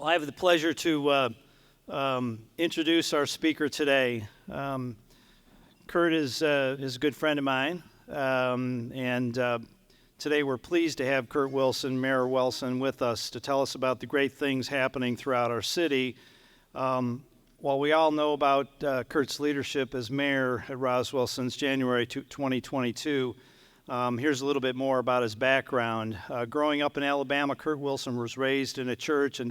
I have the pleasure to introduce our speaker today. Kurt is a good friend of mine, and today we're pleased to have Kurt Wilson, Mayor Wilson, with us to tell us about the great things happening throughout our city. While we all know about Kurt's leadership as mayor at Roswell since January 2022, here's a little bit more about his background. Growing up in Alabama, Kurt Wilson was raised in a church and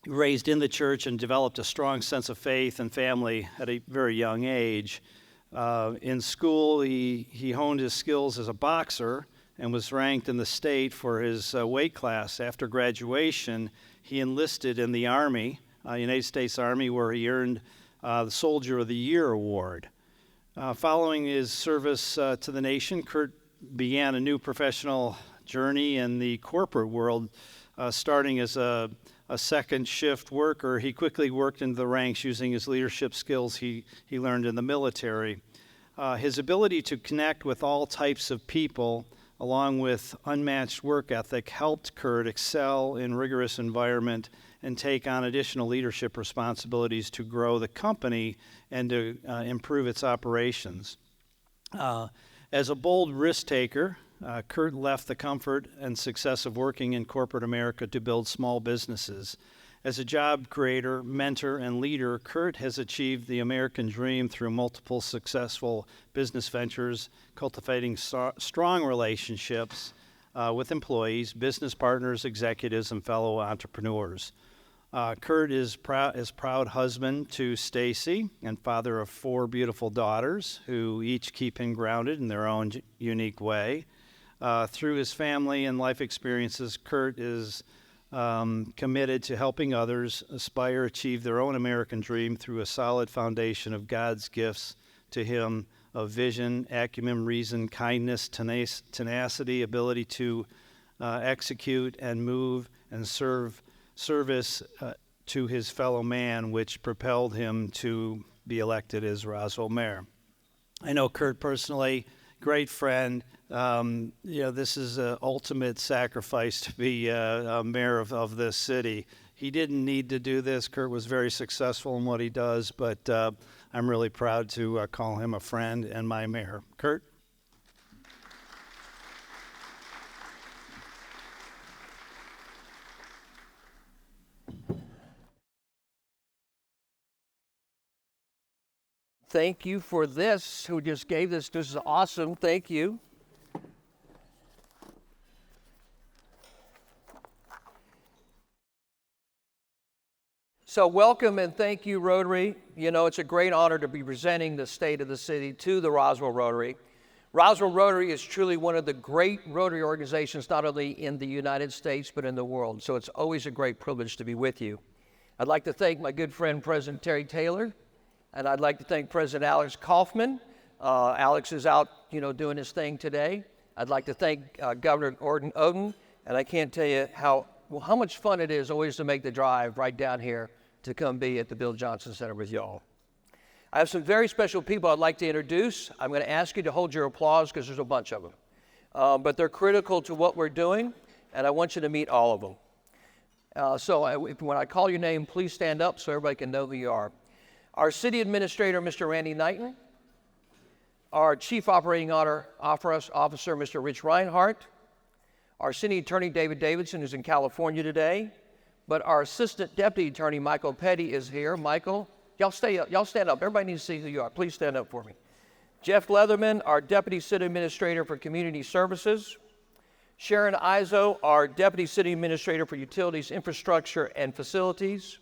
raised in the church and developed a strong sense of faith and family at a very young age. In school, he honed his skills as a boxer and was ranked in the state for his weight class. After graduation, he enlisted in the Army, United States Army, where he earned the Soldier of the Year award. Following his service to the nation, Kurt began a new professional journey in the corporate world. Starting as a second shift worker, he quickly worked into the ranks using his leadership skills he learned in the military. His ability to connect with all types of people, along with unmatched work ethic, helped Kurt excel in rigorous environment and take on additional leadership responsibilities to grow the company and to improve its operations. As a bold risk taker, Kurt left the comfort and success of working in corporate America to build small businesses. As a job creator, mentor, and leader, Kurt has achieved the American dream through multiple successful business ventures, cultivating strong relationships with employees, business partners, executives, and fellow entrepreneurs. Kurt is proud husband to Stacy and father of 4 beautiful daughters who each keep him grounded in their own unique way. Through his family and life experiences, Kurt is committed to helping others achieve their own American dream through a solid foundation of God's gifts to him of vision, acumen, reason, kindness, tenacity, ability to execute and move and service to his fellow man, which propelled him to be elected as Roswell mayor. I know Kurt personally, great friend. This is an ultimate sacrifice to be a mayor of this city. He didn't need to do this. Kurt was very successful in what he does, but I'm really proud to call him a friend and my mayor. Kurt? Thank you for this, who just gave this. This is awesome. Thank you. So welcome and thank you, Rotary. You know, it's a great honor to be presenting the state of the city to the Roswell Rotary. Roswell Rotary is truly one of the great Rotary organizations, not only in the United States, but in the world. So it's always a great privilege to be with you. I'd like to thank my good friend, President Terry Taylor. And I'd like to thank President Alex Kaufman. Alex is out, doing his thing today. I'd like to thank Governor Gordon Oden. And I can't tell you how much fun it is always to make the drive right down here to come be at the Bill Johnson Center with y'all. I have some very special people I'd like to introduce. I'm going to ask you to hold your applause because there's a bunch of them. But they're critical to what we're doing, and I want you to meet all of them. When I call your name, please stand up so everybody can know who you are. Our City Administrator, Mr. Randy Knighton. Our Chief Operating Officer, Mr. Rich Reinhardt. Our City Attorney, David Davidson, who's in California today. But our Assistant Deputy Attorney, Michael Petty, is here. Michael, y'all stand up. Everybody needs to see who you are. Please stand up for me. Jeff Leatherman, our Deputy City Administrator for Community Services. Sharon Izzo, our Deputy City Administrator for Utilities, Infrastructure, and Facilities.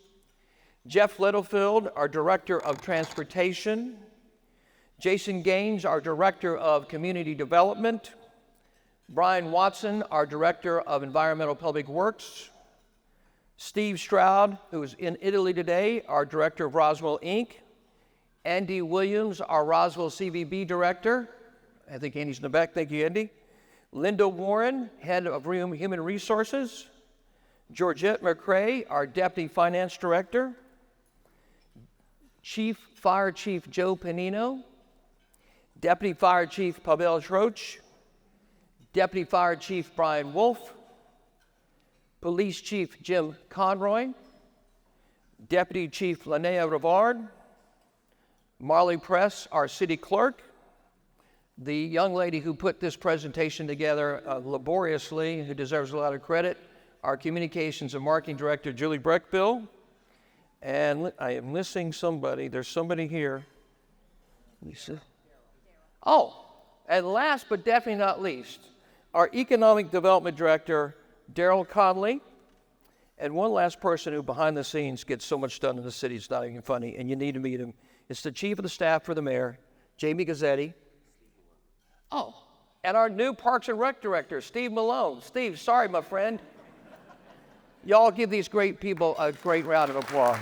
Jeff Littlefield, our Director of Transportation. Jason Gaines, our Director of Community Development. Brian Watson, our Director of Environmental Public Works. Steve Stroud, who is in Italy today, our Director of Roswell, Inc. Andy Williams, our Roswell CVB Director. I think Andy's in the back. Thank you, Andy. Linda Warren, Head of Human Resources. Georgette McCrae, our Deputy Finance Director. Fire Chief Joe Panino, Deputy Fire Chief Pavel Schroch, Deputy Fire Chief Brian Wolf, Police Chief Jim Conroy, Deputy Chief Linnea Rivard, Marley Press, our city clerk, the young lady who put this presentation together laboriously, who deserves a lot of credit, our communications and marketing director, Julie Breckbill, and I am missing somebody. There's somebody here. Lisa. Oh, and last but definitely not least, our economic development director, Daryl Conley, and one last person who behind the scenes gets so much done in the city, it's not even funny, and you need to meet him. It's the chief of the staff for the mayor, Jamie Gazzetti. Oh, and our new Parks and Rec director, Steve Malone. Steve, sorry, my friend. Y'all give these great people a great round of applause.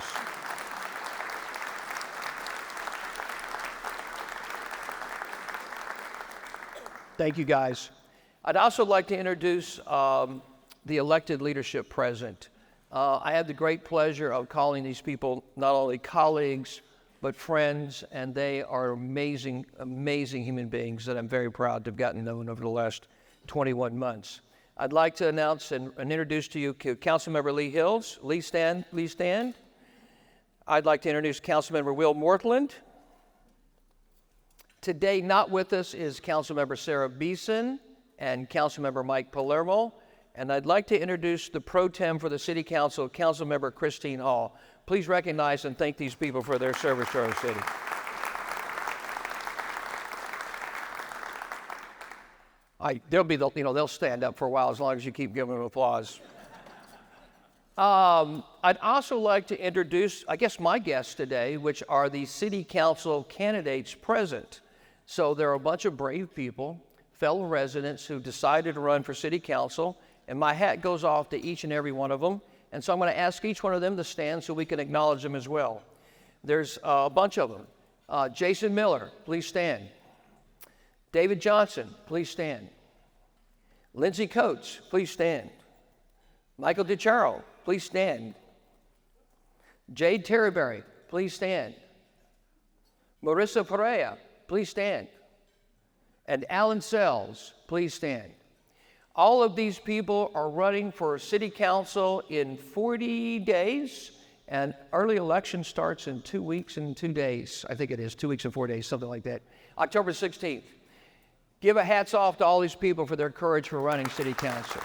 Thank you, guys. I'd also like to introduce the elected leadership present. I had the great pleasure of calling these people not only colleagues, but friends, and they are amazing, amazing human beings that I'm very proud to have gotten known over the last 21 months. I'd like to announce and introduce to you Councilmember Lee Hills. Lee, stand, please stand. I'd like to introduce Councilmember Will Mortland. Today, not with us is Councilmember Sarah Beeson and Councilmember Mike Palermo. And I'd like to introduce the pro tem for the City Council, Councilmember Christine Hall. Please recognize and thank these people for their service to our city. They'll stand up for a while as long as you keep giving them applause. I'd also like to introduce, I guess, my guests today, which are the City Council candidates present. So there are a bunch of brave people, fellow residents who decided to run for City Council, and my hat goes off to each and every one of them. And so I'm going to ask each one of them to stand so we can acknowledge them as well. There's a bunch of them. Jason Miller, please stand. David Johnson, please stand. Lindsay Coates, please stand. Michael DiChiaro, please stand. Jade Terryberry, please stand. Marissa Perea, please stand. And Alan Sells, please stand. All of these people are running for City Council in 40 days, and early election starts in 2 weeks and 2 days. I think it is 2 weeks and 4 days, something like that. October 16th. Give a hats off to all these people for their courage for running City Council.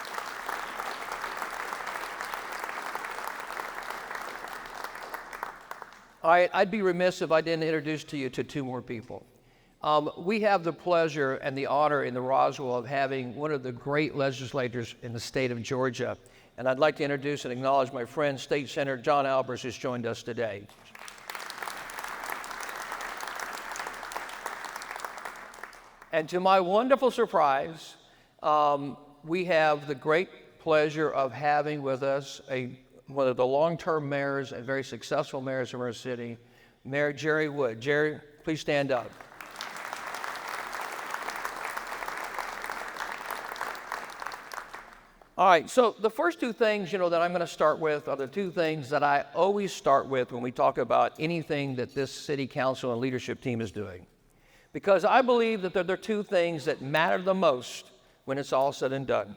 All right, I'd be remiss if I didn't introduce to you to two more people. We have the pleasure and the honor in the Roswell of having one of the great legislators in the state of Georgia. And I'd like to introduce and acknowledge my friend, State Senator John Albers, who's joined us today. And to my wonderful surprise, we have the great pleasure of having with us one of the long-term mayors and very successful mayors of our city, Mayor Jerry Wood. Jerry, please stand up. All right, so the first two things, that I'm going to start with are the two things that I always start with when we talk about anything that this city council and leadership team is doing. Because I believe that there are two things that matter the most when it's all said and done.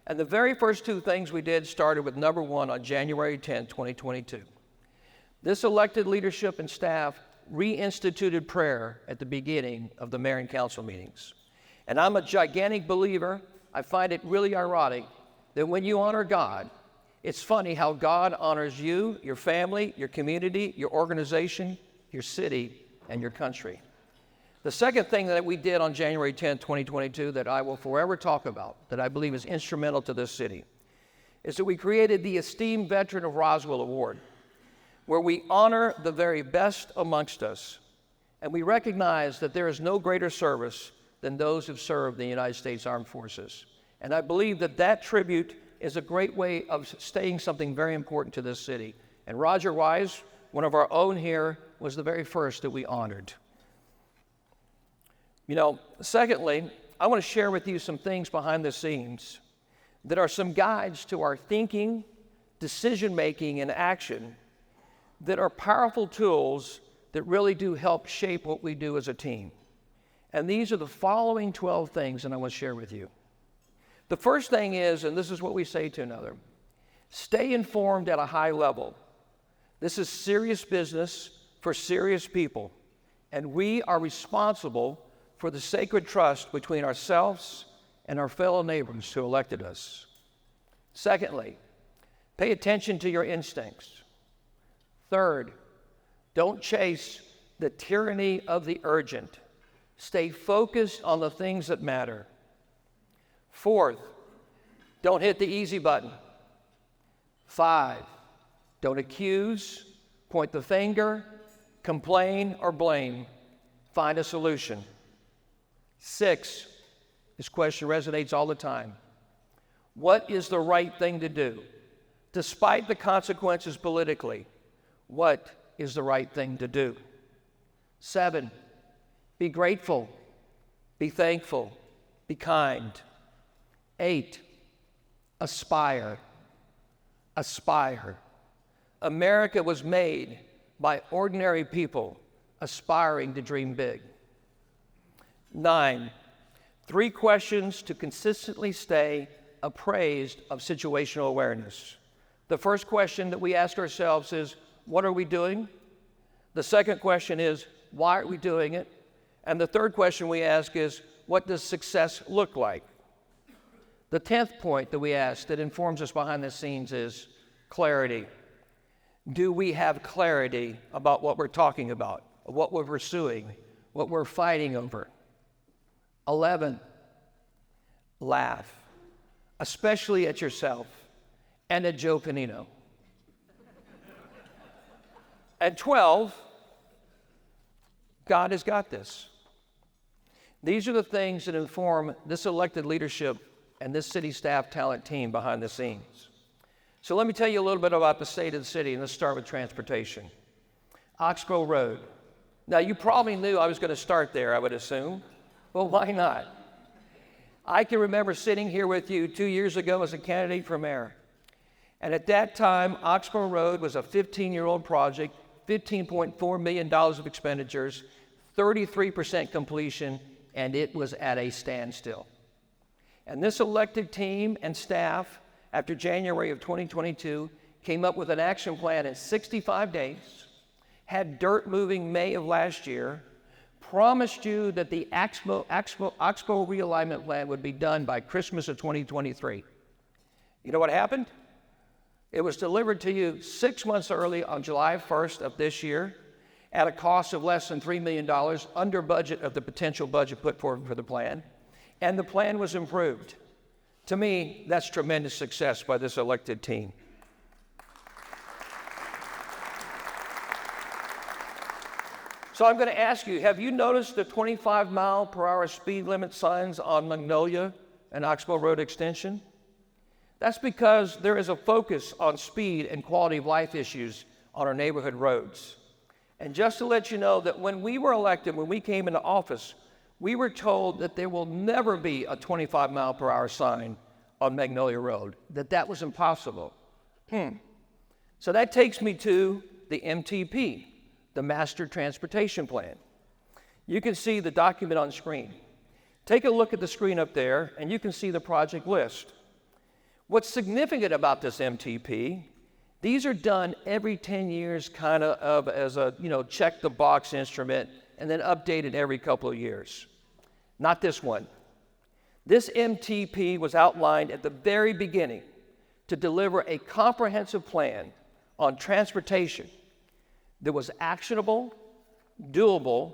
And the very first two things we did started with number one on January 10, 2022. This elected leadership and staff reinstituted prayer at the beginning of the mayor and council meetings. And I'm a gigantic believer. I find it really ironic that when you honor God, it's funny how God honors you, your family, your community, your organization, your city, and your country. The second thing that we did on January 10, 2022 that I will forever talk about, that I believe is instrumental to this city, is that we created the Esteemed Veteran of Roswell Award, where we honor the very best amongst us, and we recognize that there is no greater service than those who've served the United States Armed Forces. And I believe that that tribute is a great way of saying something very important to this city. And Roger Wise, one of our own here, was the very first that we honored. Secondly, I want to share with you some things behind the scenes that are some guides to our thinking, decision-making, and action that are powerful tools that really do help shape what we do as a team. And these are the following 12 things that I want to share with you. The first thing is, and this is what we say to another, Stay informed at a high level. This is serious business for serious people, and we are responsible for the sacred trust between ourselves and our fellow neighbors who elected us. Secondly, pay attention to your instincts. Third, don't chase the tyranny of the urgent. Stay focused on the things that matter. Fourth, don't hit the easy button. 5, don't accuse, point the finger, complain, or blame. Find a solution. 6, this question resonates all the time. What is the right thing to do? Despite the consequences politically, what is the right thing to do? 7, be grateful, be thankful, be kind. 8, aspire. Aspire. America was made by ordinary people aspiring to dream big. 9, 3 questions to consistently stay appraised of situational awareness. The first question that we ask ourselves is, what are we doing? The second question is, why are we doing it? And the third question we ask is, what does success look like? The 10th point that we ask that informs us behind the scenes is clarity. Do we have clarity about what we're talking about, what we're pursuing, what we're fighting over? 11, laugh, especially at yourself and at Joe Canino. And 12, God has got this. These are the things that inform this elected leadership and this city staff talent team behind the scenes. So let me tell you a little bit about the state of the city, and let's start with transportation. Oxbow Road. Now, you probably knew I was going to start there, I would assume. Well, why not? I can remember sitting here with you 2 years ago as a candidate for mayor. And at that time, Oxbow Road was a 15-year-old project, $15.4 million of expenditures, 33% completion, and it was at a standstill. And this elected team and staff, after January of 2022, came up with an action plan in 65 days, had dirt moving May of last year, promised you that the Oxbow realignment plan would be done by Christmas of 2023. You know what happened? It was delivered to you 6 months early on July 1st of this year at a cost of less than $3 million, under budget of the potential budget put forward for the plan, and the plan was improved. To me, that's tremendous success by this elected team. So I'm going to ask you, have you noticed the 25-mile-per-hour speed limit signs on Magnolia and Oxbow Road Extension? That's because there is a focus on speed and quality of life issues on our neighborhood roads. And just to let you know that when we were elected, when we came into office, we were told that there will never be a 25-mile-per-hour sign on Magnolia Road, that was impossible. So that takes me to the MTP, the Master Transportation Plan. You can see the document on screen. Take a look at the screen up there, and you can see the project list. What's significant about this MTP, these are done every 10 years kind of as a, check the box instrument, and then updated every couple of years. Not this one. This MTP was outlined at the very beginning to deliver a comprehensive plan on transportation that was actionable, doable,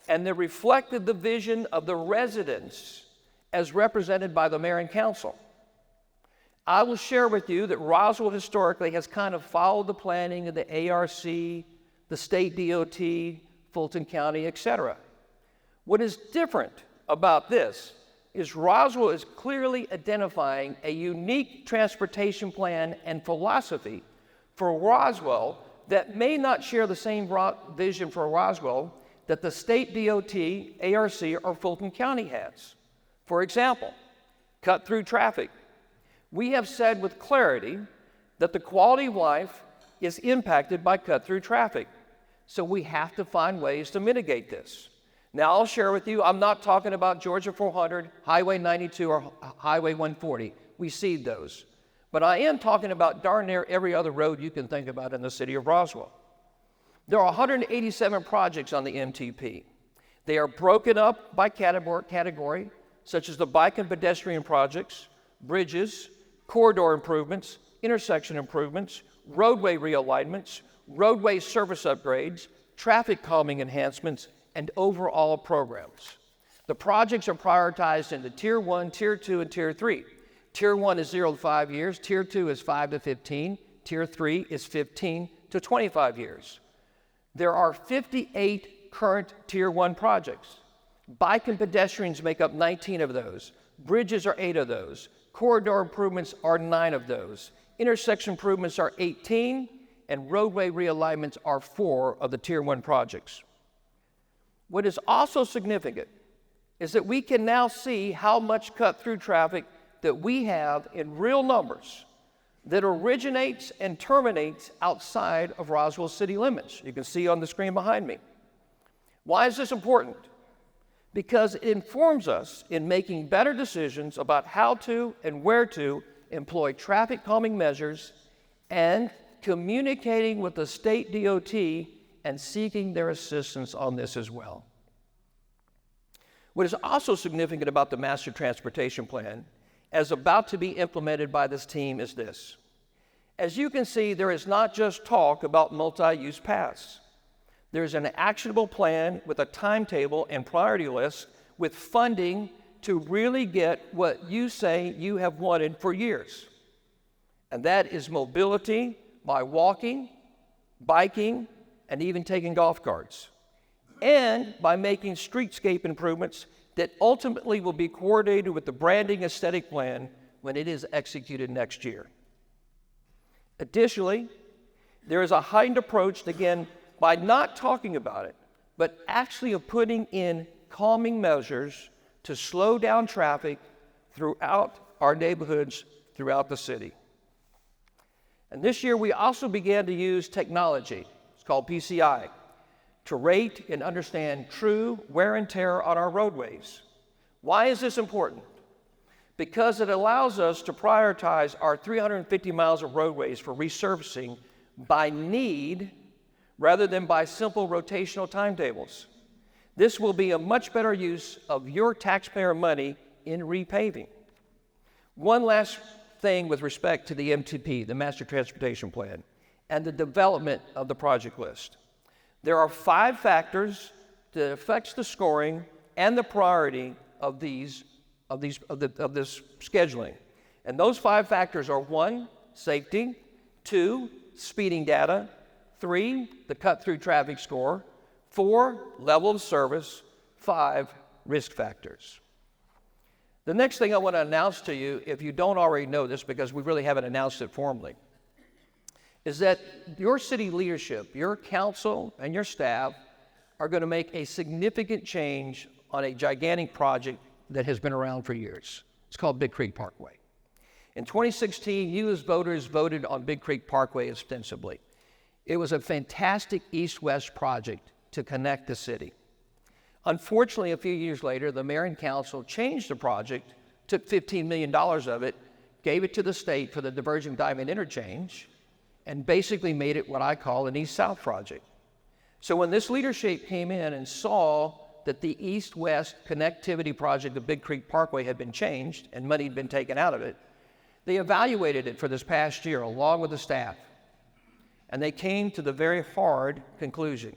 and that reflected the vision of the residents as represented by the mayor and council. I will share with you that Roswell historically has kind of followed the planning of the ARC, the state DOT, Fulton County, etc. What is different about this is Roswell is clearly identifying a unique transportation plan and philosophy for Roswell that may not share the same vision for Roswell that the state DOT, ARC, or Fulton County has. For example, cut through traffic. We have said with clarity that the quality of life is impacted by cut through traffic. So we have to find ways to mitigate this. Now I'll share with you, I'm not talking about Georgia 400, Highway 92, or Highway 140. We seed those. but I am talking about darn near every other road you can think about in the city of Roswell. There are 187 projects on the MTP. They are broken up by category, such as the bike and pedestrian projects, bridges, corridor improvements, intersection improvements, roadway realignments, roadway service upgrades, traffic calming enhancements, and overall programs. The projects are prioritized into Tier 1, Tier 2, and Tier 3. Tier 1 is 0 to 5 years, Tier 2 is 5 to 15, Tier 3 is 15 to 25 years. There are 58 current Tier 1 projects. Bike and pedestrians make up 19 of those. Bridges are 8 of those. Corridor improvements are 9 of those. Intersection improvements are 18, and roadway realignments are 4 of the Tier 1 projects. What is also significant is that we can now see how much cut-through traffic that we have in real numbers that originates and terminates outside of Roswell city limits. You can see on the screen behind me. Why is this important? Because it informs us in making better decisions about how to and where to employ traffic calming measures and communicating with the state DOT and seeking their assistance on this as well. What is also significant about the Master Transportation Plan, as about to be implemented by this team, is this. As you can see, there is not just talk about multi-use paths. There's an actionable plan with a timetable and priority list with funding to really get what you say you have wanted for years. And that is mobility by walking, biking, and even taking golf carts. And by making streetscape improvements that ultimately will be coordinated with the branding aesthetic plan when it is executed next year. Additionally, there is a heightened approach, again, by not talking about it, but actually of putting in calming measures to slow down traffic throughout our neighborhoods throughout the city. And this year we also began to use technology, it's called PCI, to rate and understand true wear and tear on our roadways. Why is this important? Because it allows us to prioritize our 350 miles of roadways for resurfacing by need rather than by simple rotational timetables. This will be a much better use of your taxpayer money in repaving. One last thing with respect to the MTP, the Master Transportation Plan, and the development of the project list. There are 5 factors that affects the scoring and the priority of this scheduling. And those 5 factors are 1, safety, 2, speeding data, 3, the cut-through traffic score, 4, level of service, 5, risk factors. The next thing I want to announce to you, if you don't already know this because we really haven't announced it formally, is that your city leadership, your council and your staff are going to make a significant change on a gigantic project that has been around for years. It's called Big Creek Parkway. In 2016, you as voters voted on Big Creek Parkway ostensibly. It was a fantastic east-west project to connect the city. Unfortunately, a few years later, the mayor and council changed the project, took $15 million of it, gave it to the state for the diverging diamond interchange, and basically made it what I call an east-south project. So when this leadership came in and saw that the east-west connectivity project of Big Creek Parkway had been changed and money had been taken out of it, they evaluated it for this past year along with the staff. And they came to the very hard conclusion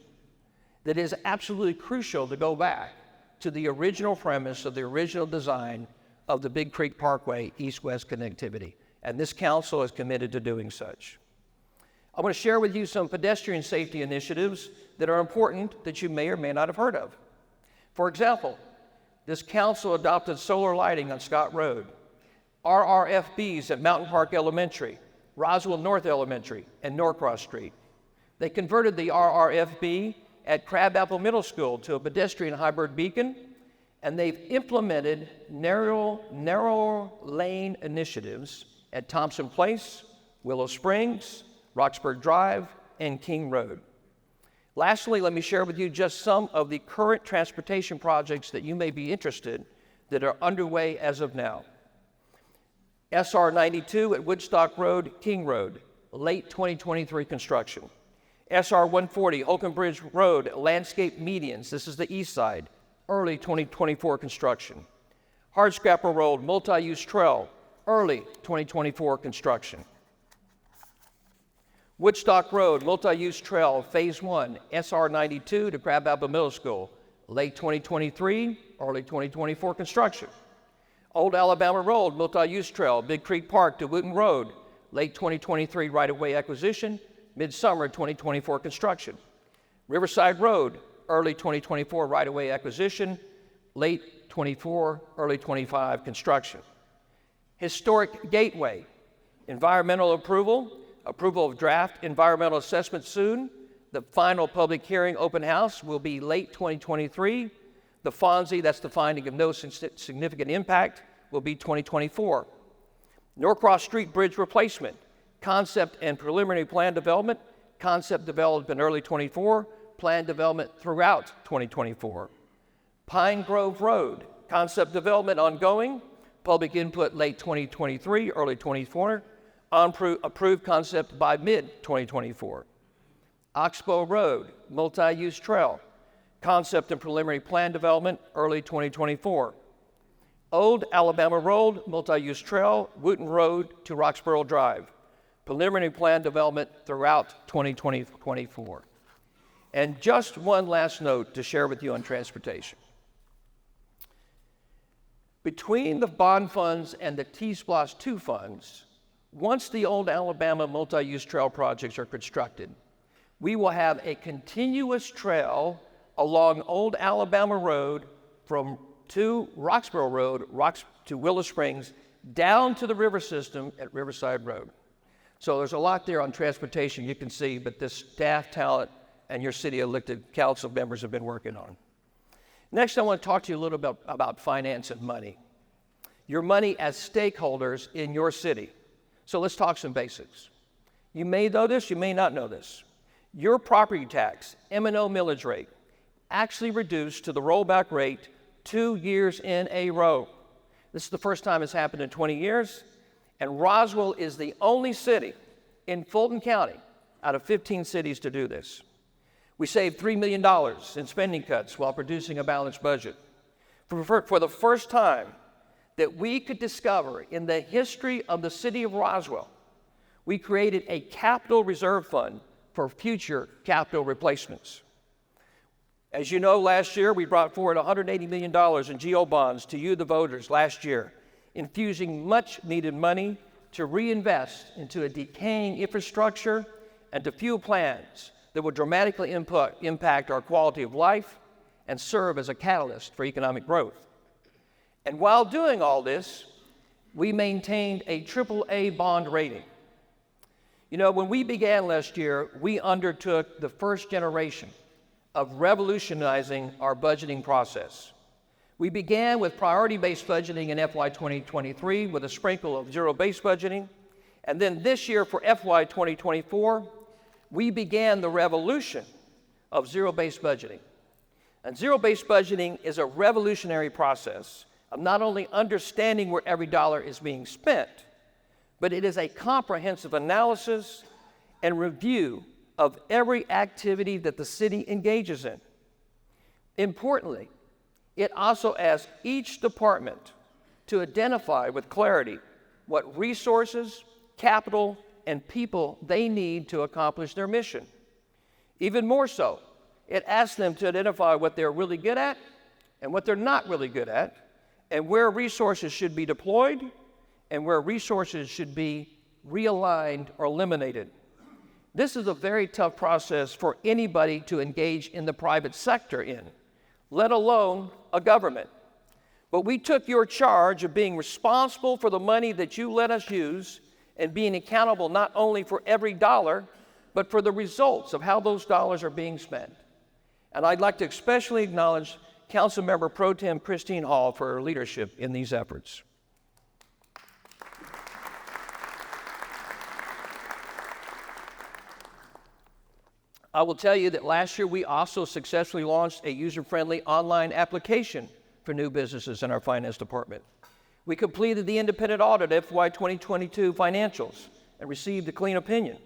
that it is absolutely crucial to go back to the original premise of the original design of the Big Creek Parkway east-west connectivity. And this council is committed to doing such. I want to share with you some pedestrian safety initiatives that are important that you may or may not have heard of. For example, this council adopted solar lighting on Scott Road, RRFBs at Mountain Park Elementary, Roswell North Elementary, and Norcross Street. They converted the RRFB at Crabapple Middle School to a pedestrian hybrid beacon, and they've implemented narrow lane initiatives at Thompson Place, Willow Springs, Roxburgh Drive, and King Road. Lastly, let me share with you just some of the current transportation projects that you may be interested that are underway as of now. SR 92 at Woodstock Road, King Road, late 2023 construction. SR 140, Holcomb Bridge Road, landscape medians, this is the east side, early 2024 construction. Hardscrapper Road, multi-use trail, early 2024 construction. Woodstock Road, multi-use trail, phase 1, SR 92 to Crab Apple Middle School, late 2023, early 2024 construction. Old Alabama Road, multi-use trail, Big Creek Park to Wooten Road, late 2023 right-of-way acquisition, midsummer 2024 construction. Riverside Road, early 2024 right-of-way acquisition, late 24, early 25 construction. Historic Gateway, environmental approval of draft environmental assessment soon. The final public hearing open house will be late 2023. The FONSI, that's the finding of no significant impact, will be 2024. Norcross Street Bridge replacement, concept and preliminary plan development, concept developed in early 24, plan development throughout 2024. Pine Grove Road, concept development ongoing, public input late 2023, early 24, approved concept by mid-2024. Oxbow Road, multi-use trail, concept and preliminary plan development, early 2024. Old Alabama Road, multi-use trail, Wooten Road to Roxborough Drive, preliminary plan development throughout 2024. And just one last note to share with you on transportation. Between the bond funds and the T-SPLOST 2 funds, once the Old Alabama multi-use trail projects are constructed, we will have a continuous trail along Old Alabama Road from to Roxborough Road, to Willow Springs, down to the river system at Riverside Road. So there's a lot there on transportation you can see, but this staff talent and your city elected council members have been working on. Next, I want to talk to you a little bit about finance and money. Your money as stakeholders in your city. So let's talk some basics. You may know this, you may not know this. Your property tax, M&O millage rate, actually reduced to the rollback rate 2 years in a row. This is the first time it's happened in 20 years, and Roswell is the only city in Fulton County out of 15 cities to do this. We saved $3 million in spending cuts while producing a balanced budget. For the first time that we could discover in the history of the city of Roswell, we created a capital reserve fund for future capital replacements. As you know, last year we brought forward $180 million in GO bonds to you, the voters, last year, infusing much needed money to reinvest into a decaying infrastructure and to fuel plans that will dramatically impact our quality of life and serve as a catalyst for economic growth. And while doing all this, we maintained a AAA bond rating. You know, when we began last year, we undertook the first generation of revolutionizing our budgeting process. We began with priority-based budgeting in FY 2023 with a sprinkle of zero-based budgeting. And then this year for FY 2024, we began the revolution of zero-based budgeting. And zero-based budgeting is a revolutionary process of not only understanding where every dollar is being spent, but it is a comprehensive analysis and review of every activity that the city engages in. Importantly, it also asks each department to identify with clarity what resources, capital, and people they need to accomplish their mission. Even more so, it asks them to identify what they're really good at and what they're not really good at, and where resources should be deployed and where resources should be realigned or eliminated. This is a very tough process for anybody to engage in the private sector in, let alone a government. But we took your charge of being responsible for the money that you let us use and being accountable not only for every dollar, but for the results of how those dollars are being spent. And I'd like to especially acknowledge Councilmember Pro Tem Christine Hall for her leadership in these efforts. I will tell you that last year we also successfully launched a user-friendly online application for new businesses in our finance department. We completed the independent audit FY 2022 financials and received a clean opinion.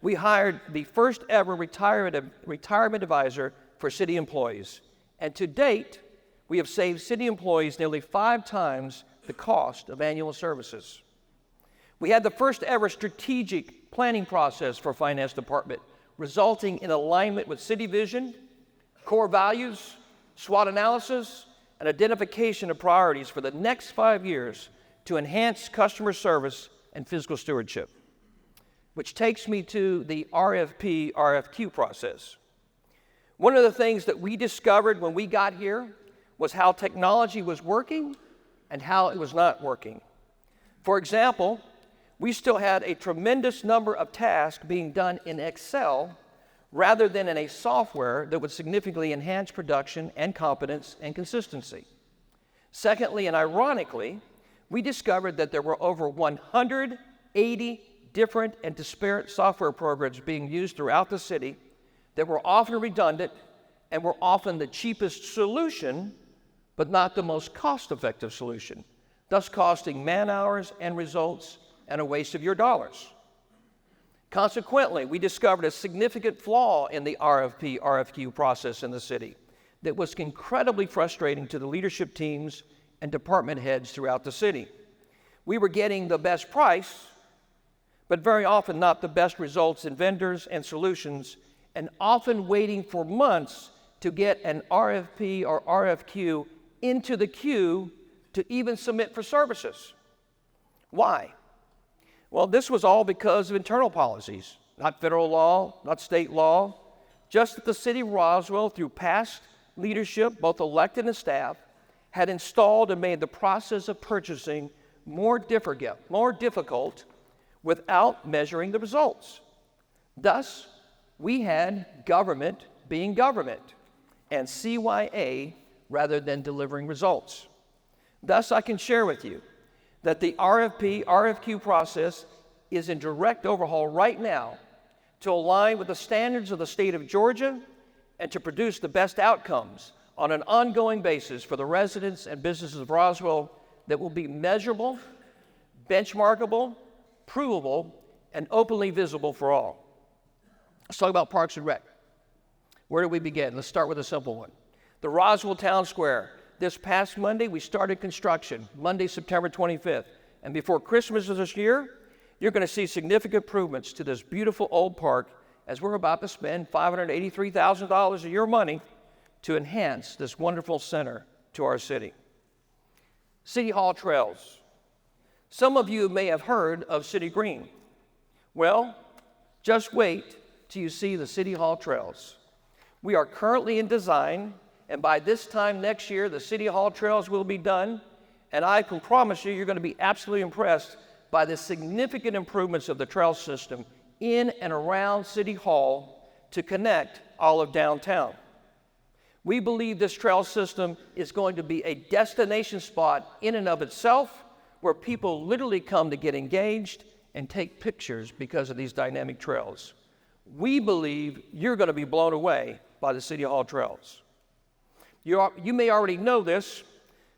We hired the first ever retirement advisor for city employees. And to date, we have saved city employees nearly 5 times the cost of annual services. We had the first ever strategic planning process for finance department, resulting in alignment with city vision, core values, SWOT analysis, and identification of priorities for the next 5 years to enhance customer service and fiscal stewardship. Which takes me to the RFP, RFQ process. One of the things that we discovered when we got here was how technology was working and how it was not working. For example, we still had a tremendous number of tasks being done in Excel rather than in a software that would significantly enhance production and competence and consistency. Secondly, and ironically, we discovered that there were over 180 different and disparate software programs being used throughout the city that were often redundant and were often the cheapest solution, but not the most cost-effective solution, thus costing man-hours and results and a waste of your dollars. Consequently, we discovered a significant flaw in the RFP, RFQ process in the city that was incredibly frustrating to the leadership teams and department heads throughout the city. We were getting the best price, but very often not the best results in vendors and solutions, and often waiting for months to get an RFP or RFQ into the queue to even submit for services. Why? Well, this was all because of internal policies, not federal law, not state law, just that the city of Roswell, through past leadership, both elected and staff, had installed and made the process of purchasing more difficult without measuring the results. Thus, we had government being government and CYA rather than delivering results. Thus, I can share with you that the RFP, RFQ process is in direct overhaul right now to align with the standards of the state of Georgia and to produce the best outcomes on an ongoing basis for the residents and businesses of Roswell that will be measurable, benchmarkable, provable, and openly visible for all. Let's talk about Parks and Rec. Where do we begin? Let's start with a simple one. The Roswell Town Square. This past Monday, we started construction, Monday, September 25th. And before Christmas of this year, you're going to see significant improvements to this beautiful old park as we're about to spend $583,000 of your money to enhance this wonderful center to our city. City Hall trails. Some of you may have heard of City Green. Well, just wait till you see the City Hall trails. We are currently in design, and by this time next year, the City Hall trails will be done, and I can promise you, you're going to be absolutely impressed by the significant improvements of the trail system in and around City Hall to connect all of downtown. We believe this trail system is going to be a destination spot in and of itself where people literally come to get engaged and take pictures because of these dynamic trails. We believe you're going to be blown away by the City Hall trails. You may already know this,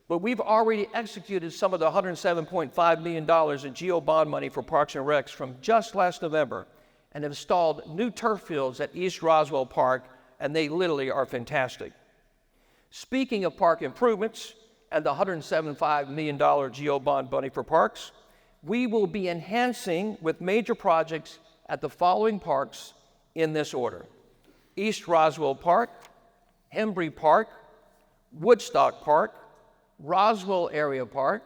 but we've already executed some of the $107.5 million in GEO bond money for Parks and Recs from just last November and have installed new turf fields at East Roswell Park, and they literally are fantastic. Speaking of park improvements and the $175 million GEO bond money for parks, we will be enhancing with major projects at the following parks in this order: East Roswell Park, Hembry Park, Woodstock Park, Roswell Area Park,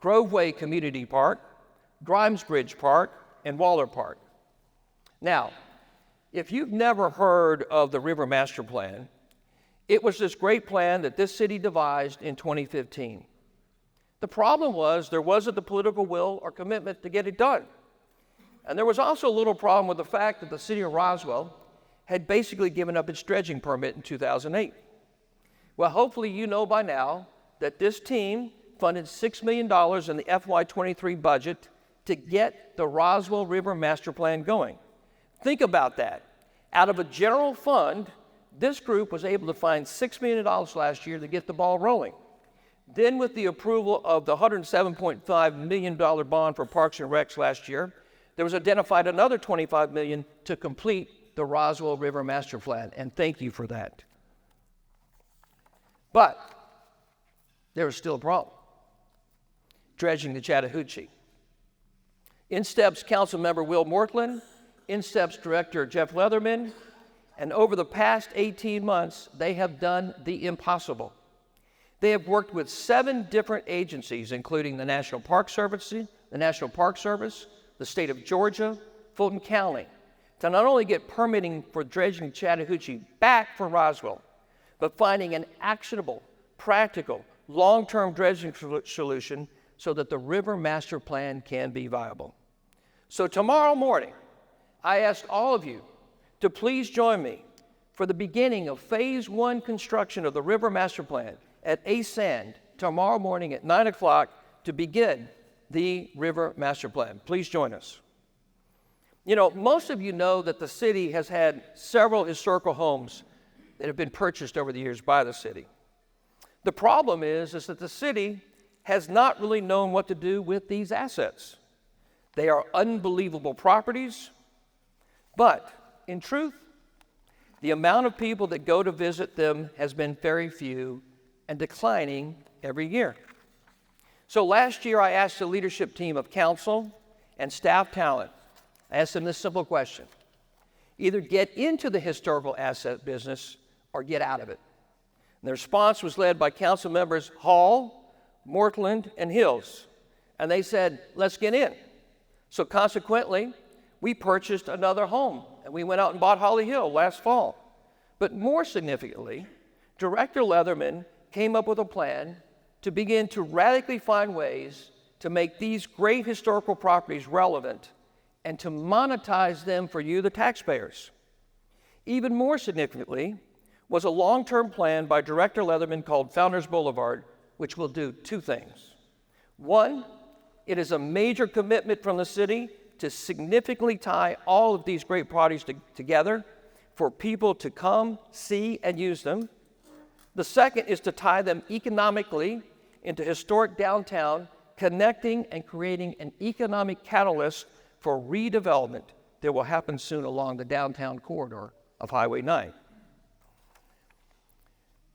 Groveway Community Park, Grimes Bridge Park, and Waller Park. Now, if you've never heard of the River Master Plan, it was this great plan that this city devised in 2015. The problem was there wasn't the political will or commitment to get it done. And there was also a little problem with the fact that the city of Roswell had basically given up its dredging permit in 2008. Well, hopefully you know by now that this team funded $6 million in the FY23 budget to get the Roswell River Master Plan going. Think about that. Out of a general fund, this group was able to find $6 million last year to get the ball rolling. Then with the approval of the $107.5 million bond for Parks and Recs last year, there was identified another $25 million to complete the Roswell River Master Plan, and thank you for that. But there was still a problem. Dredging the Chattahoochee. In steps Councilmember Will Mortland, in steps Director Jeff Leatherman, and over the past 18 months, they have done the impossible. They have worked with 7 different agencies, including the National Park Service, the state of Georgia, Fulton County, to not only get permitting for dredging Chattahoochee back for Roswell, but finding an actionable, practical, long-term dredging solution so that the River Master Plan can be viable. So tomorrow morning, I ask all of you to please join me for the beginning of Phase 1 construction of the River Master Plan at ASAND tomorrow morning at 9 o'clock to begin the River Master Plan. Please join us. You know, most of you know that the city has had several historical homes that have been purchased over the years by the city. The problem is that the city has not really known what to do with these assets. They are unbelievable properties, but in truth, the amount of people that go to visit them has been very few and declining every year. So last year, I asked the leadership team of council and staff talent, I asked them this simple question: either get into the historical asset business or get out of it. And the response was led by council members Hall, Mortland, and Hills. And they said, let's get in. So consequently, we purchased another home, and we went out and bought Holly Hill last fall. But more significantly, Director Leatherman came up with a plan to begin to radically find ways to make these great historical properties relevant and to monetize them for you, the taxpayers. Even more significantly was a long-term plan by Director Leatherman called Founders Boulevard, which will do 2 things. One, it is a major commitment from the city to significantly tie all of these great properties together for people to come, see, and use them. The second is to tie them economically into historic downtown, connecting and creating an economic catalyst for redevelopment that will happen soon along the downtown corridor of Highway 9.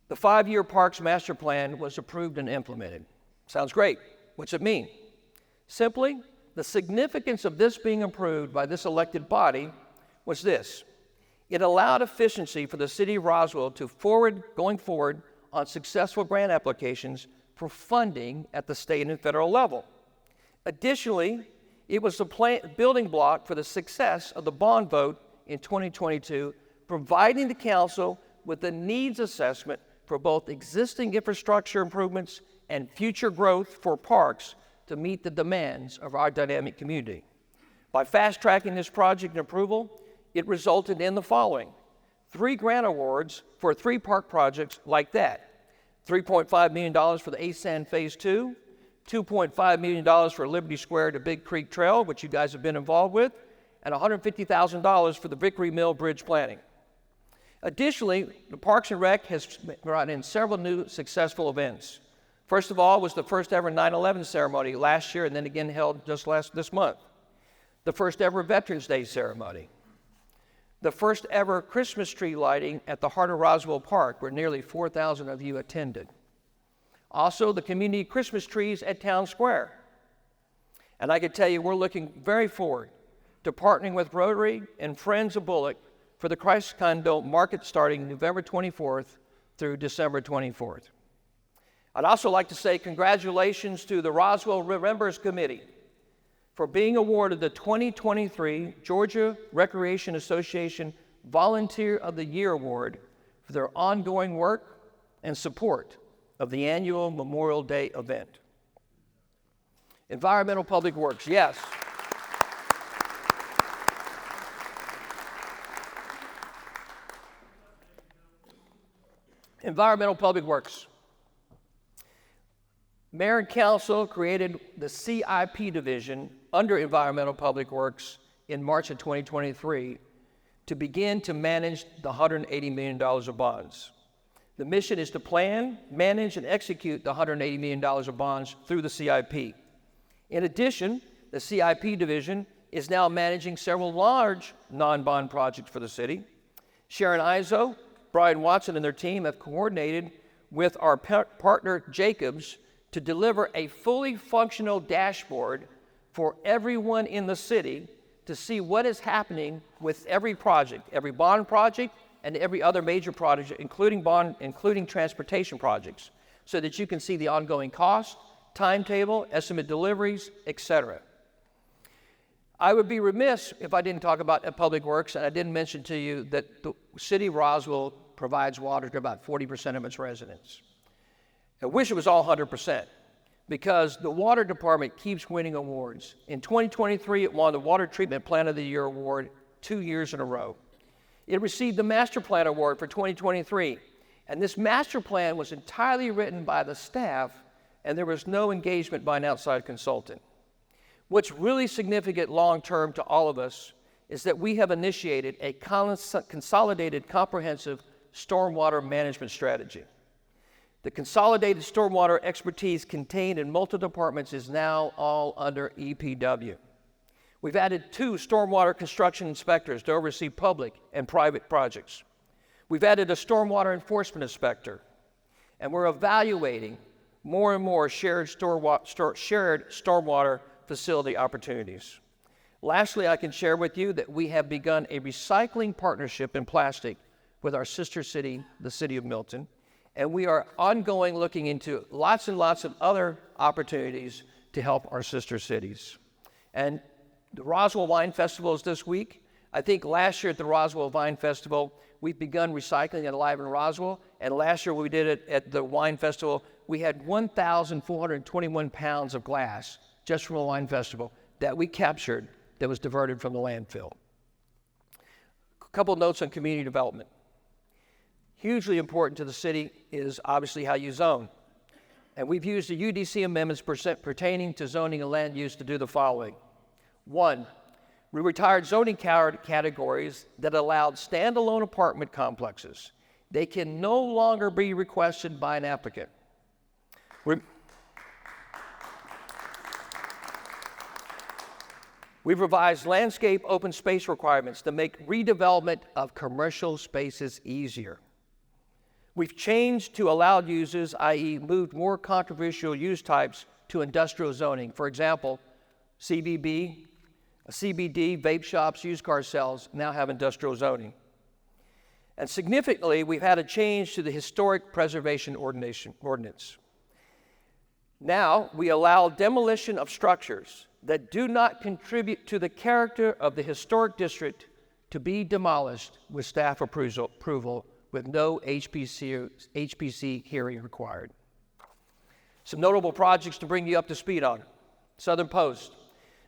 The 5-year Parks Master Plan was approved and implemented. Sounds great. What's it mean? Simply, the significance of this being approved by this elected body was this: it allowed efficiency for the city of Roswell to going forward on successful grant applications for funding at the state and federal level. Additionally, it was the building block for the success of the bond vote in 2022, providing the council with the needs assessment for both existing infrastructure improvements and future growth for parks to meet the demands of our dynamic community. By fast-tracking this project and approval, it resulted in the following: 3 grant awards for 3 park projects like that. $3.5 million for the ASAN Phase 2, $2.5 million for Liberty Square to Big Creek Trail, which you guys have been involved with, and $150,000 for the Vickery Mill Bridge planning. Additionally, the Parks and Rec has brought in several new successful events. First of all was the first ever 9/11 ceremony last year and then again held just this month. The first ever Veterans Day ceremony. The first ever Christmas tree lighting at the heart of Roswell Park, where nearly 4,000 of you attended. Also, the community Christmas trees at Town Square. And I can tell you, we're looking very forward to partnering with Rotary and Friends of Bullock for the Christ Condo Market starting November 24th through December 24th. I'd also like to say congratulations to the Roswell Remembers Committee for being awarded the 2023 Georgia Recreation Association Volunteer of the Year Award for their ongoing work and support of the annual Memorial Day event. Environmental Public Works, yes. Environmental Public Works. Mayor and Council created the CIP division under Environmental Public Works in March of 2023 to begin to manage the $180 million of bonds. The mission is to plan, manage, and execute the $180 million of bonds through the CIP. In addition, the CIP division is now managing several large non-bond projects for the city. Sharon Izzo, Brian Watson, and their team have coordinated with our partner Jacobs to deliver a fully functional dashboard for everyone in the city to see what is happening with every project, every bond project, and every other major project, including transportation projects, so that you can see the ongoing cost, timetable, estimate deliveries, etc. I would be remiss if I didn't talk about Public Works, and I didn't mention to you that the city of Roswell provides water to about 40% of its residents. I wish it was all 100%, because the water department keeps winning awards. In 2023, it won the Water Treatment Plant of the Year award 2 years in a row. It received the Master Plan Award for 2023, and this master plan was entirely written by the staff, and there was no engagement by an outside consultant. What's really significant long-term to all of us is that we have initiated a consolidated, comprehensive stormwater management strategy. The consolidated stormwater expertise contained in multiple departments is now all under EPW. We've added 2 stormwater construction inspectors to oversee public and private projects. We've added a stormwater enforcement inspector, and we're evaluating more and more shared stormwater facility opportunities. Lastly, I can share with you that we have begun a recycling partnership in plastic with our sister city, the city of Milton, and we are ongoing looking into lots and lots of other opportunities to help our sister cities. And the Roswell Wine Festival is this week. I think last year at the Roswell Wine Festival, we've begun recycling at Alive in Roswell, and last year when we did it at the Wine Festival, we had 1,421 pounds of glass just from a wine festival that we captured that was diverted from the landfill. A couple notes on community development. Hugely important to the city is obviously how you zone. And we've used the UDC amendments pertaining to zoning and land use to do the following. 1, we retired zoning categories that allowed standalone apartment complexes. They can no longer be requested by an applicant. We've revised landscape open space requirements to make redevelopment of commercial spaces easier. We've changed to allowed uses, i.e. moved more controversial use types to industrial zoning. For example, CBD, vape shops, used car sales now have industrial zoning. And significantly, we've had a change to the historic preservation ordinance. Now, we allow demolition of structures that do not contribute to the character of the historic district to be demolished with staff approval with no HPC hearing required. Some notable projects to bring you up to speed on. Southern Post.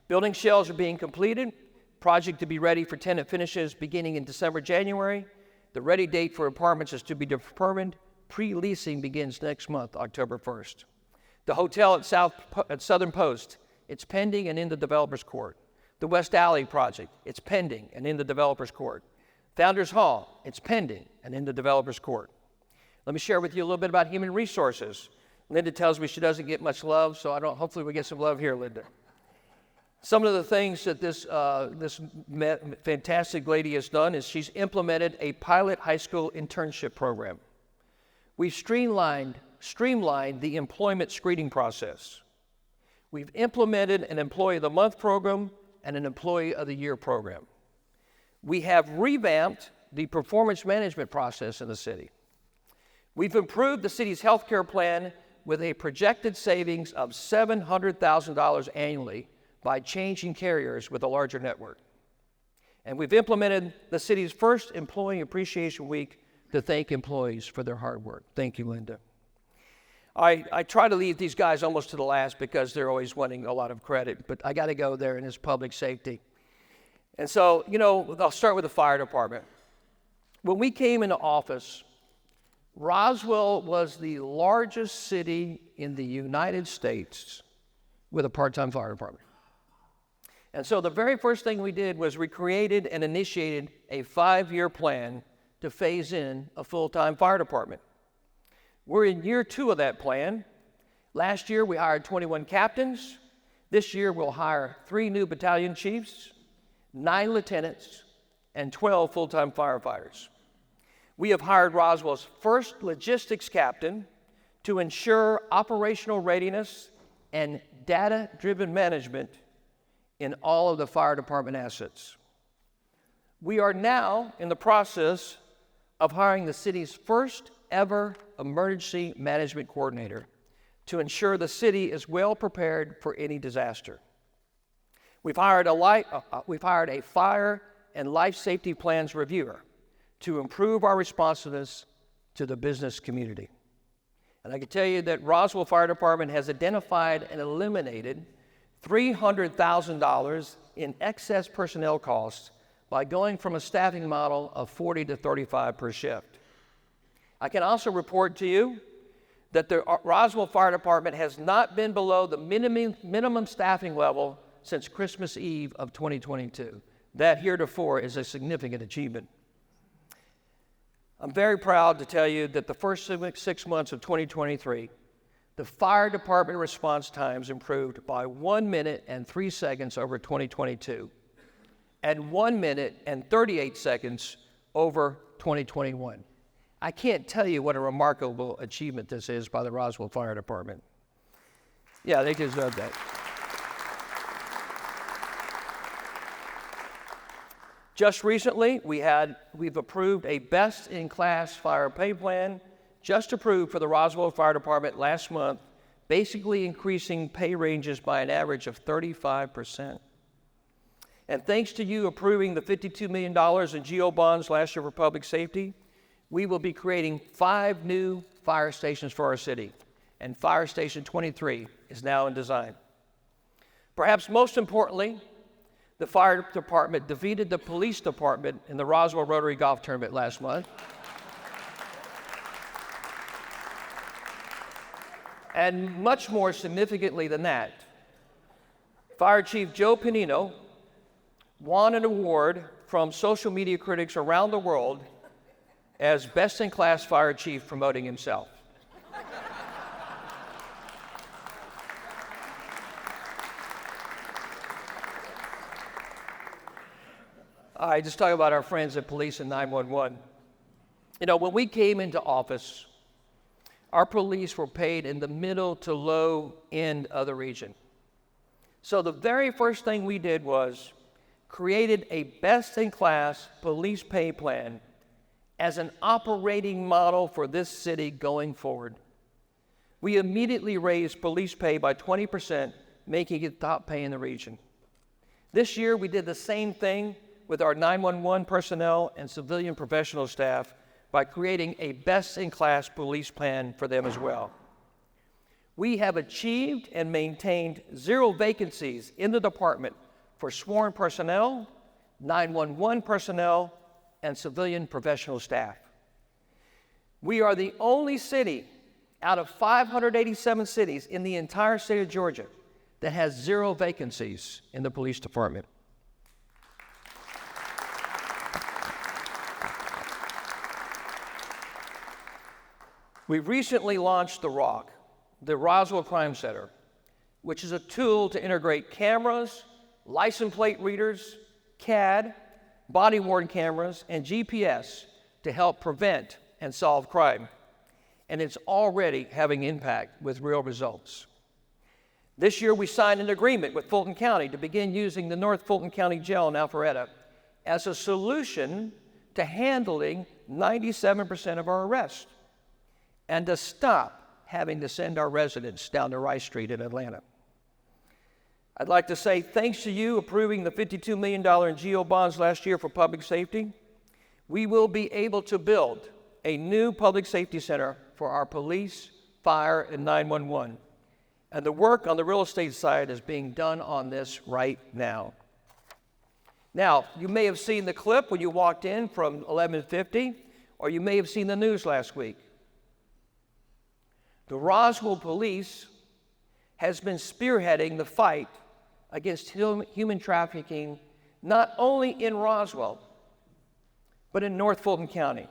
Building shells are being completed. Project to be ready for tenant finishes beginning in December, January. The ready date for apartments is to be determined. Pre-leasing begins next month, October 1st. The hotel at Southern Post, it's pending and in the developer's court. The West Alley project, it's pending and in the developer's court. Founders Hall, it's pending and in the developer's court. Let me share with you a little bit about human resources. Linda tells me she doesn't get much love, so hopefully we get some love here, Linda. Some of the things that this fantastic lady has done is she's implemented a pilot high school internship program. We've streamlined the employment screening process. We've implemented an Employee of the Month program and an Employee of the Year program. We have revamped the performance management process in the city. We've improved the city's healthcare plan with a projected savings of $700,000 annually by changing carriers with a larger network. And we've implemented the city's first Employee Appreciation Week to thank employees for their hard work. Thank you, Linda. I try to leave these guys almost to the last because they're always wanting a lot of credit, but I got to go there, and it's public safety. And so, I'll start with the fire department. When we came into office, Roswell was the largest city in the United States with a part-time fire department. And so the very first thing we did was we created and initiated a 5-year plan to phase in a full-time fire department. We're in year 2 of that plan. Last year, we hired 21 captains. This year, we'll hire 3 new battalion chiefs, 9 lieutenants, and 12 full-time firefighters. We have hired Roswell's first logistics captain to ensure operational readiness and data-driven management in all of the fire department assets. We are now in the process of hiring the city's first ever emergency management coordinator to ensure the city is well prepared for any disaster. We've hired a fire and life safety plans reviewer to improve our responsiveness to the business community. And I can tell you that Roswell Fire Department has identified and eliminated $300,000 in excess personnel costs by going from a staffing model of 40 to 35 per shift. I can also report to you that the Roswell Fire Department has not been below the minimum staffing level since Christmas Eve of 2022. That heretofore is a significant achievement. I'm very proud to tell you that the first 6 months of 2023, the fire department response times improved by 1 minute and 3 seconds over 2022, and 1 minute and 38 seconds over 2021. I can't tell you what a remarkable achievement this is by the Roswell Fire Department. Yeah, they deserve that. Just recently, we've approved a best-in-class fire pay plan, just approved for the Roswell Fire Department last month, basically increasing pay ranges by an average of 35%. And thanks to you approving the $52 million in GO bonds last year for public safety, we will be creating 5 new fire stations for our city, and Fire Station 23 is now in design. Perhaps most importantly, the fire department defeated the police department in the Roswell Rotary Golf Tournament last month. And much more significantly than that, Fire Chief Joe Panino won an award from social media critics around the world as best-in-class fire chief, promoting himself. All right, just talk about our friends at police and 911. You know, when we came into office, our police were paid in the middle to low end of the region. So the very first thing we did was created a best-in-class police pay plan as an operating model for this city going forward. We immediately raised police pay by 20%, making it top pay in the region. This year, we did the same thing with our 911 personnel and civilian professional staff by creating a best-in-class police plan for them as well. We have achieved and maintained 0 vacancies in the department for sworn personnel, 911 personnel, and civilian professional staff. We are the only city out of 587 cities in the entire state of Georgia that has 0 vacancies in the police department. We recently launched the ROC, the Roswell Crime Center, which is a tool to integrate cameras, license plate readers, CAD, body-worn cameras, and GPS to help prevent and solve crime. And it's already having impact with real results. This year, we signed an agreement with Fulton County to begin using the North Fulton County Jail in Alpharetta as a solution to handling 97% of our arrests, and to stop having to send our residents down to Rice Street in Atlanta. I'd like to say thanks to you approving the $52 million in GO bonds last year for public safety. We will be able to build a new public safety center for our police, fire, and 911. And the work on the real estate side is being done on this right now. Now, you may have seen the clip when you walked in from 1150, or you may have seen the news last week. The Roswell Police has been spearheading the fight against human trafficking, not only in Roswell, but in North Fulton County.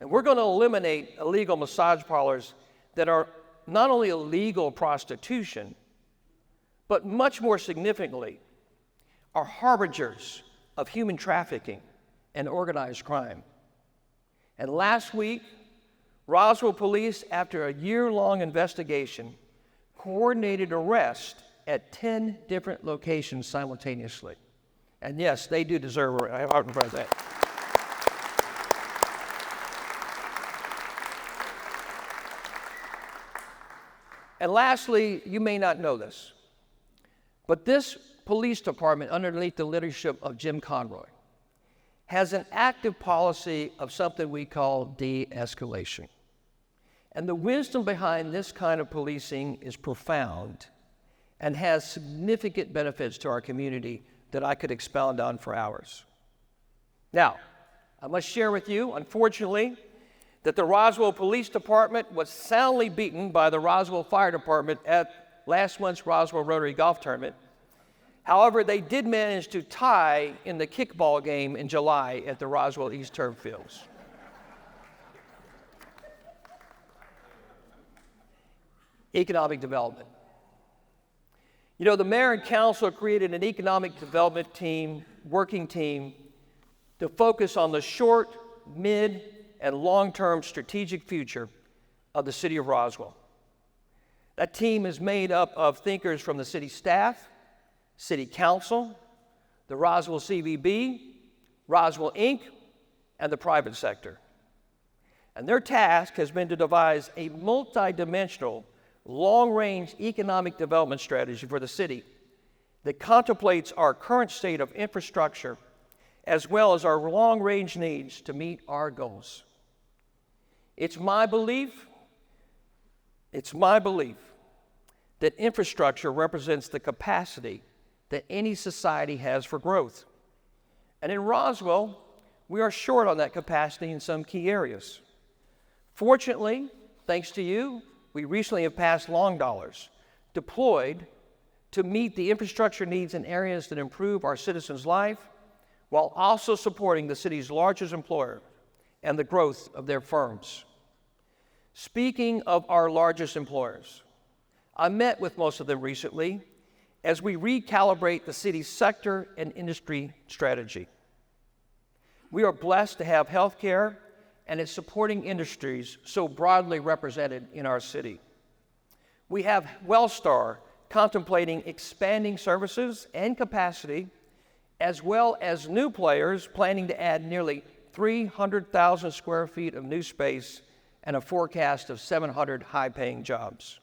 And we're going to eliminate illegal massage parlors that are not only illegal prostitution, but much more significantly, are harbingers of human trafficking and organized crime. And last week, Roswell police, after a year-long investigation, coordinated arrests at 10 different locations simultaneously. And yes, they do deserve a round of that. And lastly, you may not know this, but this police department, underneath the leadership of Jim Conroy, has an active policy of something we call de-escalation. And the wisdom behind this kind of policing is profound and has significant benefits to our community that I could expound on for hours. Now, I must share with you, unfortunately, that the Roswell Police Department was soundly beaten by the Roswell Fire Department at last month's Roswell Rotary Golf Tournament. However, they did manage to tie in the kickball game in July at the Roswell East Turf Fields. Economic development. You know, the mayor and council created an economic development team, working team, to focus on the short, mid, and long-term strategic future of the city of Roswell. That team is made up of thinkers from the city staff, city council, the Roswell CVB, Roswell Inc., and the private sector. And their task has been to devise a multi-dimensional, long-range economic development strategy for the city that contemplates our current state of infrastructure as well as our long-range needs to meet our goals. It's my belief that infrastructure represents the capacity that any society has for growth. And in Roswell, we are short on that capacity in some key areas. Fortunately, thanks to you, we recently have passed long dollars deployed to meet the infrastructure needs in areas that improve our citizens' life while also supporting the city's largest employer and the growth of their firms. Speaking of our largest employers, I met with most of them recently as we recalibrate the city's sector and industry strategy. We are blessed to have healthcare and its supporting industries so broadly represented in our city. We have Wellstar contemplating expanding services and capacity, as well as new players planning to add nearly 300,000 square feet of new space and a forecast of 700 high-paying jobs.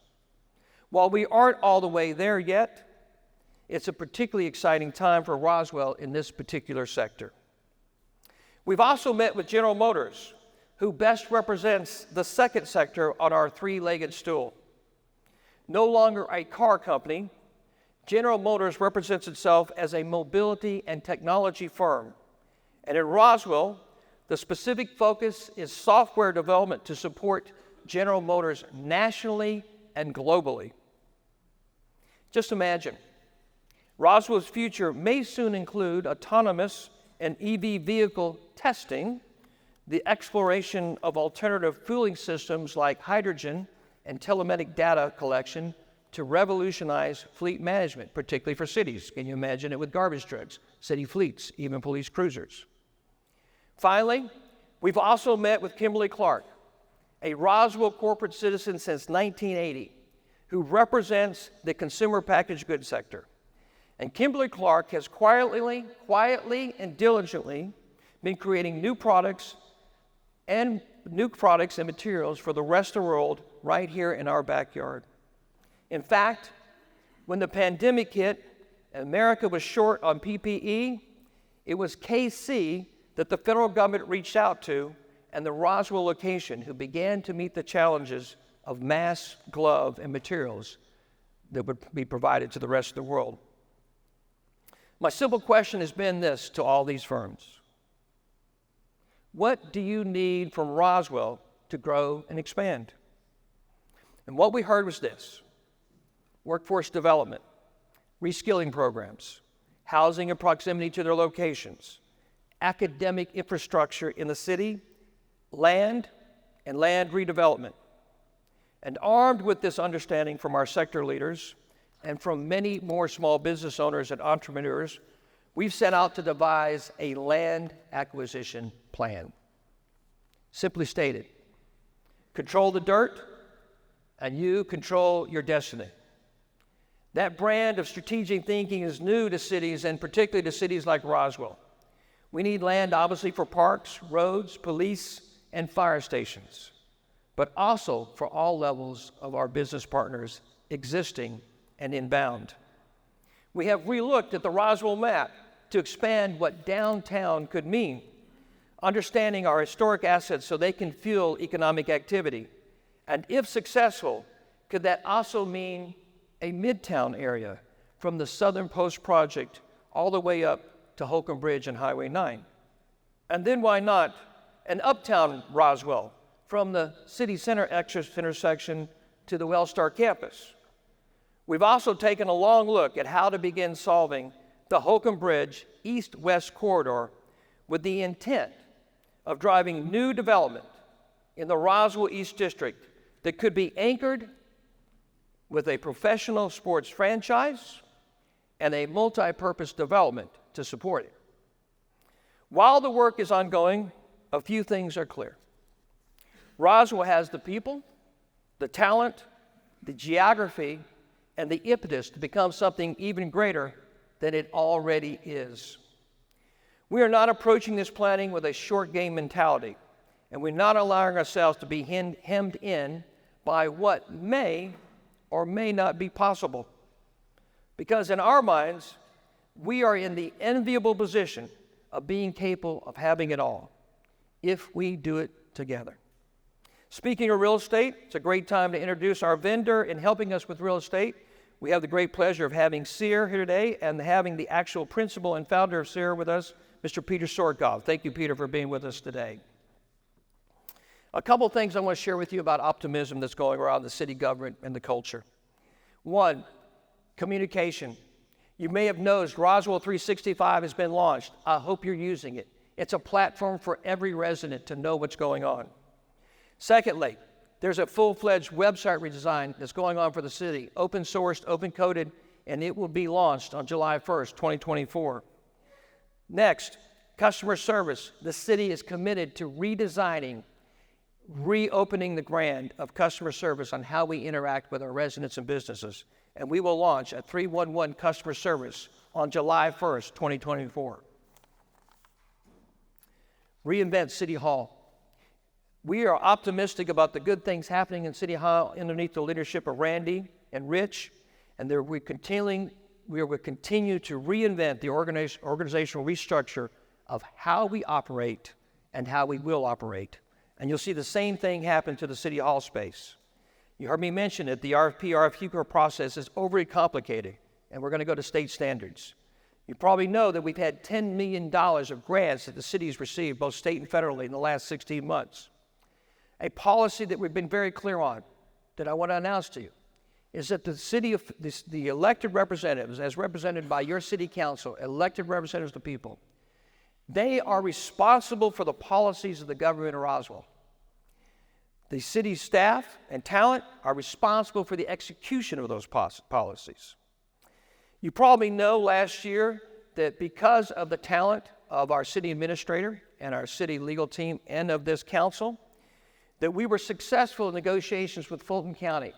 While we aren't all the way there yet, it's a particularly exciting time for Roswell in this particular sector. We've also met with General Motors, who best represents the second sector on our three-legged stool. No longer a car company, General Motors represents itself as a mobility and technology firm. And in Roswell, the specific focus is software development to support General Motors nationally and globally. Just imagine, Roswell's future may soon include autonomous and EV vehicle testing, the exploration of alternative fueling systems like hydrogen and telematic data collection to revolutionize fleet management, particularly for cities. Can you imagine it with garbage trucks, city fleets, even police cruisers? Finally, we've also met with Kimberly Clark, a Roswell corporate citizen since 1980, who represents the consumer packaged goods sector. And Kimberly Clark has quietly and diligently been creating new products and materials for the rest of the world right here in our backyard. In fact, when the pandemic hit and America was short on PPE, it was KC that the federal government reached out to and the Roswell location who began to meet the challenges of mask, glove, and materials that would be provided to the rest of the world. My simple question has been this to all these firms: what do you need from Roswell to grow and expand? And what we heard was this: workforce development, reskilling programs, housing and proximity to their locations, academic infrastructure in the city, land and land redevelopment. And armed with this understanding from our sector leaders and from many more small business owners and entrepreneurs, we've set out to devise a land acquisition plan. Simply stated, control the dirt and you control your destiny. That brand of strategic thinking is new to cities, and particularly to cities like Roswell. We need land, obviously, for parks, roads, police, and fire stations, but also for all levels of our business partners, existing and inbound. We have relooked at the Roswell map to expand what downtown could mean, understanding our historic assets so they can fuel economic activity. And if successful, could that also mean a midtown area from the Southern Post Project all the way up to Holcomb Bridge and Highway 9? And then why not an uptown Roswell from the city center intersection to the Wellstar campus? We've also taken a long look at how to begin solving the Holcomb Bridge east-west corridor with the intent of driving new development in the Roswell East District that could be anchored with a professional sports franchise and a multi-purpose development to support it. While the work is ongoing, a few things are clear. Roswell has the people, the talent, the geography, and the impetus to become something even greater than it already is. We are not approaching this planning with a short game mentality, and we're not allowing ourselves to be hemmed in by what may or may not be possible. Because in our minds, we are in the enviable position of being capable of having it all, if we do it together. Speaking of real estate, it's a great time to introduce our vendor in helping us with real estate. We have the great pleasure of having SEER here today and having the actual principal and founder of SEER with us, Mr. Peter Sorkov. Thank you, Peter, for being with us today. A couple things I want to share with you about optimism that's going around the city government and the culture. One, communication. You may have noticed Roswell 365 has been launched. I hope you're using it. It's a platform for every resident to know what's going on. Secondly, there's a full-fledged website redesign that's going on for the city, open-sourced, open-coded, and it will be launched on July 1st, 2024. Next, customer service. The city is committed to redesigning, reopening the brand of customer service on how we interact with our residents and businesses. And we will launch a 311 customer service on July 1st, 2024. Reinvent City Hall. We are optimistic about the good things happening in City Hall underneath the leadership of Randy and Rich, and we will continue to reinvent the organizational restructure of how we operate and how we will operate. And you'll see the same thing happen to the City Hall space. You heard me mention that the RFQ process is overly complicated, and we're going to go to state standards. You probably know that we've had $10 million of grants that the city's received, both state and federally, in the last 16 months. A policy that we've been very clear on, that I want to announce to you, is that the elected representatives, as represented by your city council, elected representatives of the people, they are responsible for the policies of the government of Roswell. The city staff and talent are responsible for the execution of those policies. You probably know last year that because of the talent of our city administrator and our city legal team and of this council, that we were successful in negotiations with Fulton County,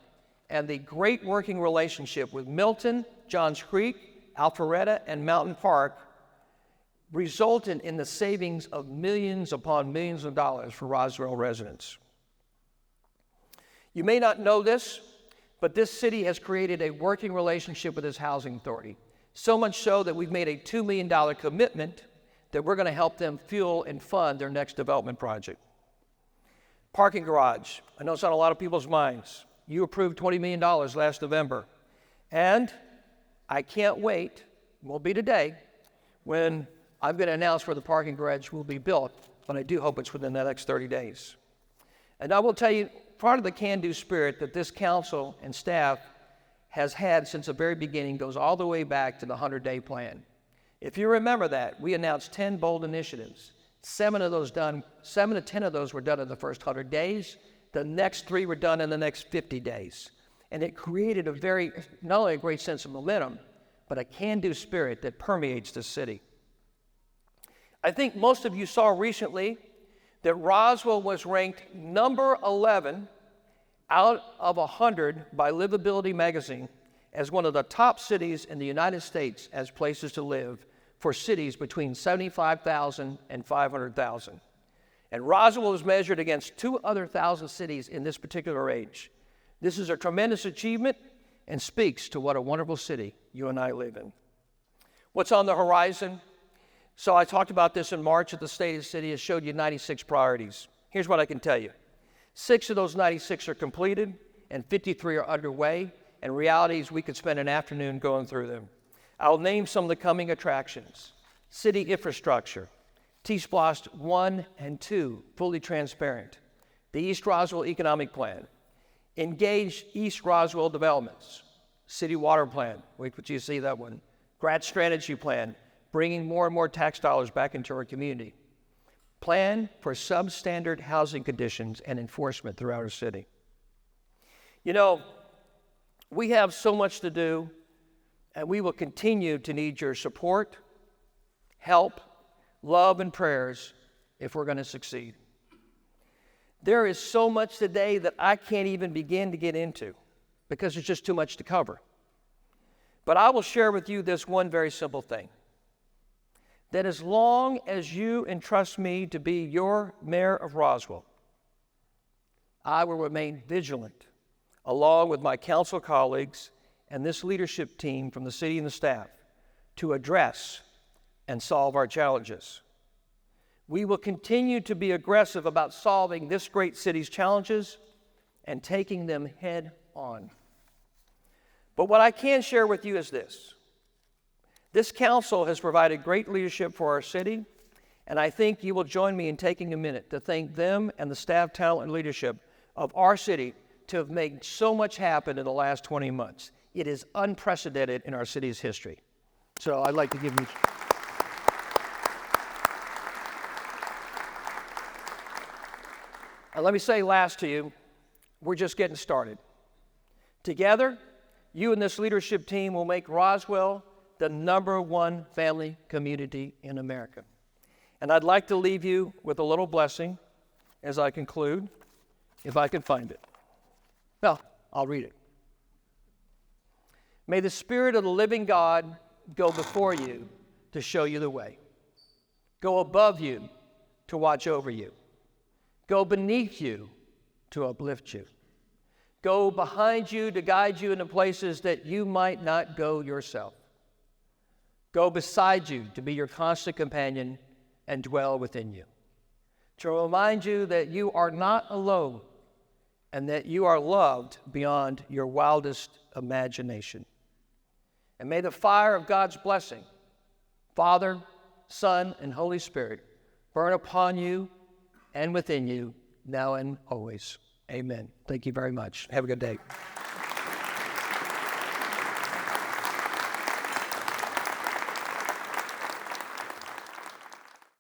and the great working relationship with Milton, Johns Creek, Alpharetta, and Mountain Park resulted in the savings of millions upon millions of dollars for Roswell residents. You may not know this, but this city has created a working relationship with this housing authority, so much so that we've made a $2 million commitment that we're going to help them fuel and fund their next development project. Parking garage. I know it's on a lot of people's minds. You approved $20 million last November. And I can't wait, it won't be today, when I'm going to announce where the parking garage will be built, but I do hope it's within the next 30 days. And I will tell you, part of the can-do spirit that this council and staff has had since the very beginning goes all the way back to the 100-day plan. If you remember that, we announced 10 bold initiatives 7 to 10 of those were done in the first 100 days. The next 3 were done in the next 50 days. And it created not only a great sense of momentum, but a can-do spirit that permeates the city. I think most of you saw recently that Roswell was ranked number 11 out of 100 by Livability magazine as one of the top cities in the United States as places to live for cities between 75,000 and 500,000. And Roswell was measured against 2 other 1,000 cities in this particular age. This is a tremendous achievement and speaks to what a wonderful city you and I live in. What's on the horizon? So I talked about this in March at the State of the City. It showed you 96 priorities. Here's what I can tell you. 6 of those 96 are completed and 53 are underway. And reality is we could spend an afternoon going through them. I'll name some of the coming attractions. City infrastructure, T-SPLOST 1 and 2, fully transparent. The East Roswell Economic Plan, Engage East Roswell Developments, City Water Plan, wait till you see that one. Grad Strategy Plan, bringing more and more tax dollars back into our community. Plan for substandard housing conditions and enforcement throughout our city. You know, we have so much to do, and we will continue to need your support, help, love, and prayers if we're going to succeed. There is so much today that I can't even begin to get into because there's just too much to cover. But I will share with you this one very simple thing, that as long as you entrust me to be your mayor of Roswell, I will remain vigilant, along with my council colleagues and this leadership team from the city and the staff, to address and solve our challenges. We will continue to be aggressive about solving this great city's challenges and taking them head on. But what I can share with you is this. This council has provided great leadership for our city, and I think you will join me in taking a minute to thank them and the staff, talent, and leadership of our city to have made so much happen in the last 20 months. It is unprecedented in our city's history. So I'd like to give you... And let me say last to you, we're just getting started. Together, you and this leadership team will make Roswell the #1 family community in America. And I'd like to leave you with a little blessing as I conclude, if I can find it. Well, I'll read it. May the Spirit of the living God go before you to show you the way. Go above you to watch over you. Go beneath you to uplift you. Go behind you to guide you into places that you might not go yourself. Go beside you to be your constant companion and dwell within you. To remind you that you are not alone and that you are loved beyond your wildest imagination. And may the fire of God's blessing, Father, Son, and Holy Spirit, burn upon you and within you, now and always. Amen. Thank you very much. Have a good day.